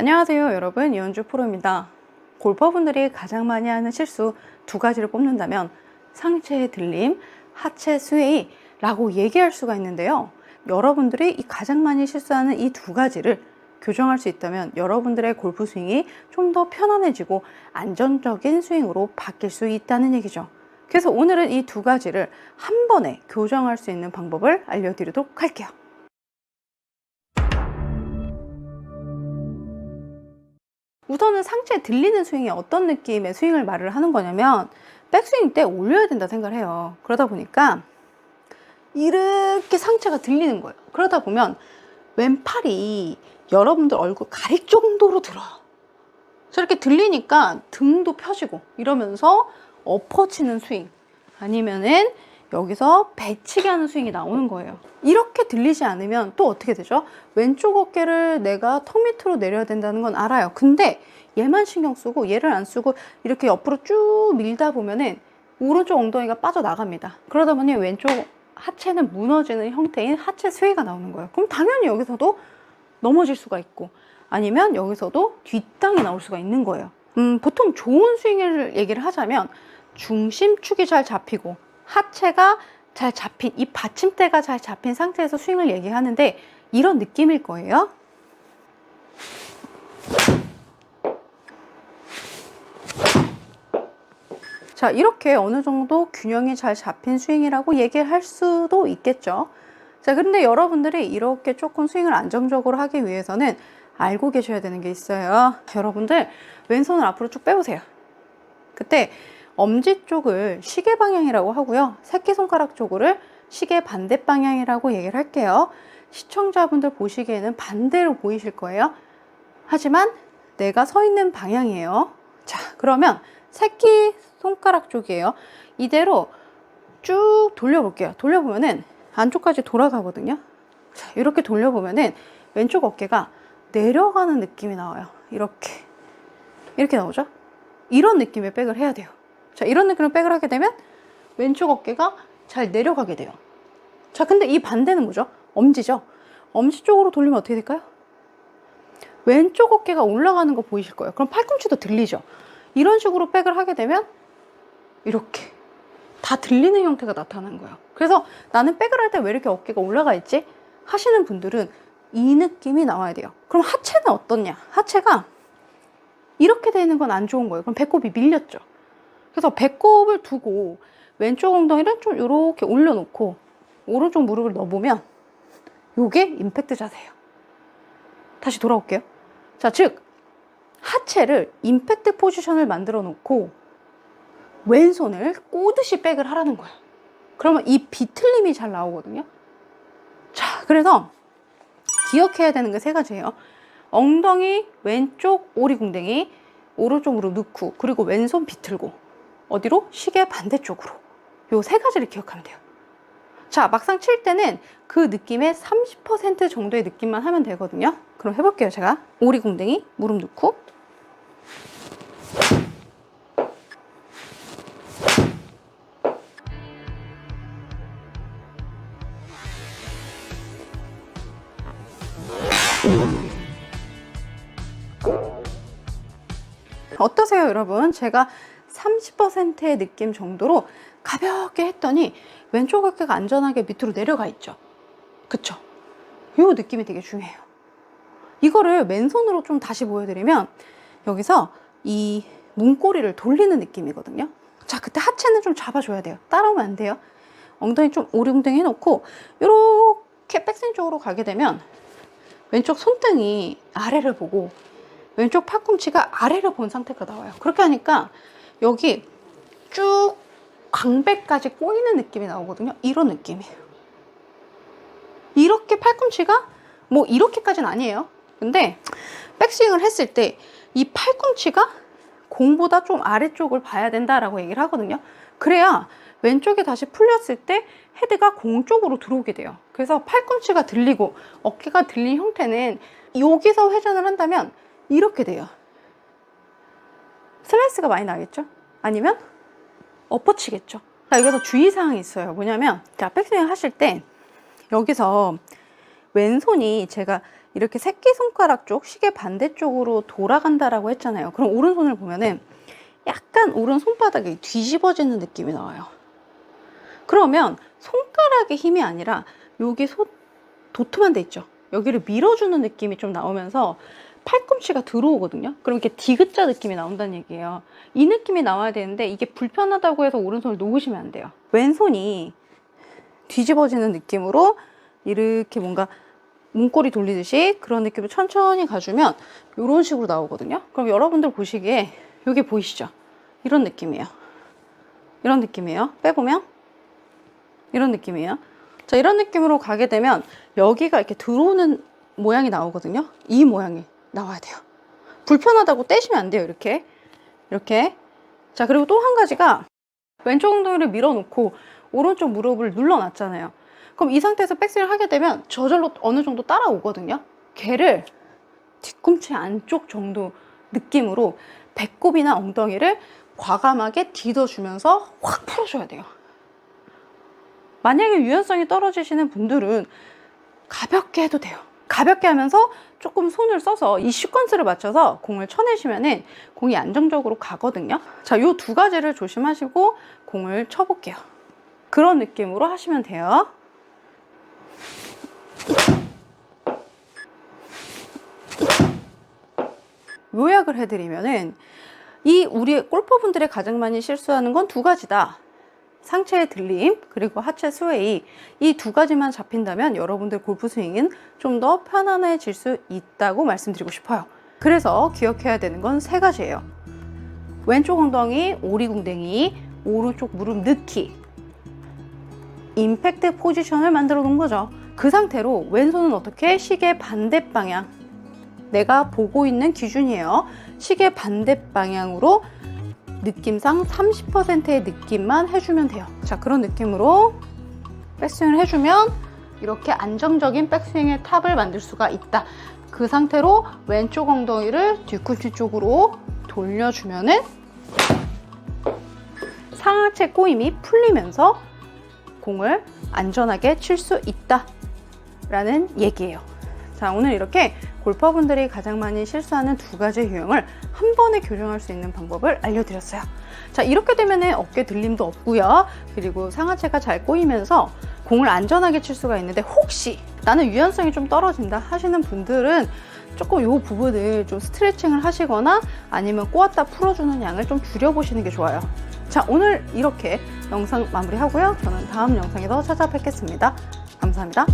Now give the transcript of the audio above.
안녕하세요 여러분, 이현주 프로입니다. 골퍼분들이 가장 많이 하는 실수 두 가지를 뽑는다면 상체의 들림, 하체 스웨이 라고 얘기할 수가 있는데요, 여러분들이 가장 많이 실수하는 이 두 가지를 교정할 수 있다면 여러분들의 골프 스윙이 좀 더 편안해지고 안정적인 스윙으로 바뀔 수 있다는 얘기죠. 그래서 오늘은 이 두 가지를 한 번에 교정할 수 있는 방법을 알려드리도록 할게요. 우선은 상체에 들리는 스윙이 어떤 느낌의 스윙을 말을 하는 거냐면, 백스윙 때 올려야 된다 생각을 해요. 그러다 보니까 이렇게 상체가 들리는 거예요. 그러다 보면 왼팔이 여러분들 얼굴 가릴 정도로 들어요. 저렇게 들리니까 등도 펴지고 이러면서 엎어치는 스윙, 아니면은 여기서 배치기 하는 스윙이 나오는 거예요. 이렇게 들리지 않으면 또 어떻게 되죠? 왼쪽 어깨를 내가 턱 밑으로 내려야 된다는 건 알아요. 근데 얘만 신경 쓰고 얘를 안 쓰고 이렇게 옆으로 쭉 밀다 보면은 오른쪽 엉덩이가 빠져나갑니다. 그러다 보니 왼쪽 하체는 무너지는 형태인 하체 스웨이가 나오는 거예요. 그럼 당연히 여기서도 넘어질 수가 있고, 아니면 여기서도 뒷땅이 나올 수가 있는 거예요. 보통 좋은 스윙을 얘기를 하자면 중심축이 잘 잡히고 하체가 잘 잡힌, 이 받침대가 잘 잡힌 상태에서 스윙을 얘기하는데 이런 느낌일 거예요. 자, 이렇게 어느 정도 균형이 잘 잡힌 스윙이라고 얘기할 수도 있겠죠. 자, 그런데 여러분들이 이렇게 조금 스윙을 안정적으로 하기 위해서는 알고 계셔야 되는 게 있어요. 여러분들 왼손을 앞으로 쭉 빼보세요. 그때 엄지 쪽을 시계 방향이라고 하고요, 새끼손가락 쪽을 시계 반대 방향이라고 얘기를 할게요. 시청자분들 보시기에는 반대로 보이실 거예요. 하지만 내가 서 있는 방향이에요. 자, 그러면 새끼손가락 쪽이에요. 이대로 쭉 돌려볼게요. 돌려보면은 안쪽까지 돌아가거든요. 자, 이렇게 돌려보면은 왼쪽 어깨가 내려가는 느낌이 나와요. 이렇게 나오죠? 이런 느낌의 백을 해야 돼요. 자, 이런 느낌의 백을 하게 되면 왼쪽 어깨가 잘 내려가게 돼요. 자, 근데 이 반대는 뭐죠? 엄지죠? 엄지 쪽으로 돌리면 어떻게 될까요? 왼쪽 어깨가 올라가는 거 보이실 거예요. 그럼 팔꿈치도 들리죠? 이런 식으로 백을 하게 되면 이렇게 다 들리는 형태가 나타나는 거예요. 그래서 나는 백을 할 때 왜 이렇게 어깨가 올라가 있지? 하시는 분들은 이 느낌이 나와야 돼요. 그럼 하체는 어떻냐? 하체가 이렇게 되는 건 안 좋은 거예요. 그럼 배꼽이 밀렸죠. 그래서 배꼽을 두고 왼쪽 엉덩이를 좀 이렇게 올려놓고 오른쪽 무릎을 넣어보면 요게 임팩트 자세예요. 다시 돌아올게요. 자, 즉 하체를 임팩트 포지션을 만들어 놓고 왼손을 꼬듯이 백을 하라는 거예요. 그러면 이 비틀림이 잘 나오거든요. 자, 그래서 기억해야 되는 게 세 가지예요. 엉덩이 왼쪽 오리궁뎅이 오른쪽 무릎 넣고, 그리고 왼손 비틀고, 어디로? 시계 반대쪽으로. 요 세 가지를 기억하면 돼요. 자, 막상 칠 때는 그 느낌의 30% 정도의 느낌만 하면 되거든요. 그럼 해볼게요. 제가 오리궁뎅이 무릎 넣고, 어떠세요 여러분? 제가 30%의 느낌 정도로 가볍게 했더니 왼쪽 어깨가 안전하게 밑으로 내려가 있죠. 그쵸? 이 느낌이 되게 중요해요. 이거를 맨손으로 좀 다시 보여드리면 여기서 이 문고리를 돌리는 느낌이거든요. 자, 그때 하체는 좀 잡아줘야 돼요. 따라오면 안 돼요. 엉덩이 좀 오리궁뎅이 해놓고 이렇게 백스윙 쪽으로 가게 되면 왼쪽 손등이 아래를 보고 왼쪽 팔꿈치가 아래를 본 상태가 나와요. 그렇게 하니까 여기 쭉 광배까지 꼬이는 느낌이 나오거든요. 이런 느낌이에요. 이렇게 팔꿈치가 뭐 이렇게까지는 아니에요. 근데 백스윙을 했을 때 이 팔꿈치가 공보다 좀 아래쪽을 봐야 된다라고 얘기를 하거든요. 그래야 왼쪽이 다시 풀렸을 때 헤드가 공 쪽으로 들어오게 돼요. 그래서 팔꿈치가 들리고 어깨가 들린 형태는 여기서 회전을 한다면 이렇게 돼요. 슬라이스가 많이 나겠죠? 아니면 엎어치겠죠? 자, 여기서 주의사항이 있어요. 뭐냐면, 자, 백스윙 하실 때 여기서 왼손이 제가 이렇게 새끼손가락 쪽, 시계 반대쪽으로 돌아간다라고 했잖아요. 그럼 오른손을 보면은 약간 오른 손바닥이 뒤집어지는 느낌이 나와요. 그러면 손가락의 힘이 아니라 여기 도톰한 데 있죠. 여기를 밀어주는 느낌이 좀 나오면서 팔꿈치가 들어오거든요. 그럼 이렇게 디귿자 느낌이 나온다는 얘기예요. 이 느낌이 나와야 되는데 이게 불편하다고 해서 오른손을 놓으시면 안 돼요. 왼손이 뒤집어지는 느낌으로 이렇게 뭔가 문고리 돌리듯이 그런 느낌으로 천천히 가주면 이런 식으로 나오거든요. 그럼 여러분들 보시기에 여기 보이시죠? 이런 느낌이에요. 이런 느낌이에요. 빼보면 이런 느낌이에요. 자, 이런 느낌으로 가게 되면 여기가 이렇게 들어오는 모양이 나오거든요. 이 모양이 나와야 돼요. 불편하다고 떼시면 안 돼요. 이렇게 자, 그리고 또 한 가지가 왼쪽 엉덩이를 밀어놓고 오른쪽 무릎을 눌러놨잖아요. 그럼 이 상태에서 백스윙을 하게 되면 저절로 어느 정도 따라오거든요. 걔를 뒤꿈치 안쪽 정도 느낌으로 배꼽이나 엉덩이를 과감하게 디뎌주면서 확 풀어줘야 돼요. 만약에 유연성이 떨어지시는 분들은 가볍게 해도 돼요. 가볍게 하면서 조금 손을 써서 이 시퀀스를 맞춰서 공을 쳐내시면은 공이 안정적으로 가거든요. 자, 요 두 가지를 조심하시고 공을 쳐볼게요. 그런 느낌으로 하시면 돼요. 요약을 해드리면은 이 우리 골퍼분들의 가장 많이 실수하는 건 두 가지다. 상체의 들림 그리고 하체 스웨이, 이 두 가지만 잡힌다면 여러분들 골프 스윙은 좀 더 편안해질 수 있다고 말씀드리고 싶어요. 그래서 기억해야 되는 건 세 가지예요. 왼쪽 엉덩이, 오리궁뎅이, 오른쪽 무릎 넣기, 임팩트 포지션을 만들어 놓은 거죠. 그 상태로 왼손은 어떻게? 시계 반대 방향, 내가 보고 있는 기준이에요. 시계 반대 방향으로 느낌상 30%의 느낌만 해주면 돼요. 자, 그런 느낌으로 백스윙을 해주면 이렇게 안정적인 백스윙의 탑을 만들 수가 있다. 그 상태로 왼쪽 엉덩이를 뒤꿈치 쪽으로 돌려주면은 상하체 꼬임이 풀리면서 공을 안전하게 칠 수 있다 라는 얘기예요. 자, 오늘 이렇게 골퍼분들이 가장 많이 실수하는 두 가지 유형을 한 번에 교정할 수 있는 방법을 알려드렸어요. 자, 이렇게 되면 어깨 들림도 없고요. 그리고 상하체가 잘 꼬이면서 공을 안전하게 칠 수가 있는데, 혹시 나는 유연성이 좀 떨어진다 하시는 분들은 조금 이 부분을 좀 스트레칭을 하시거나 아니면 꼬았다 풀어주는 양을 좀 줄여보시는 게 좋아요. 자, 오늘 이렇게 영상 마무리하고요. 저는 다음 영상에서 찾아뵙겠습니다. 감사합니다.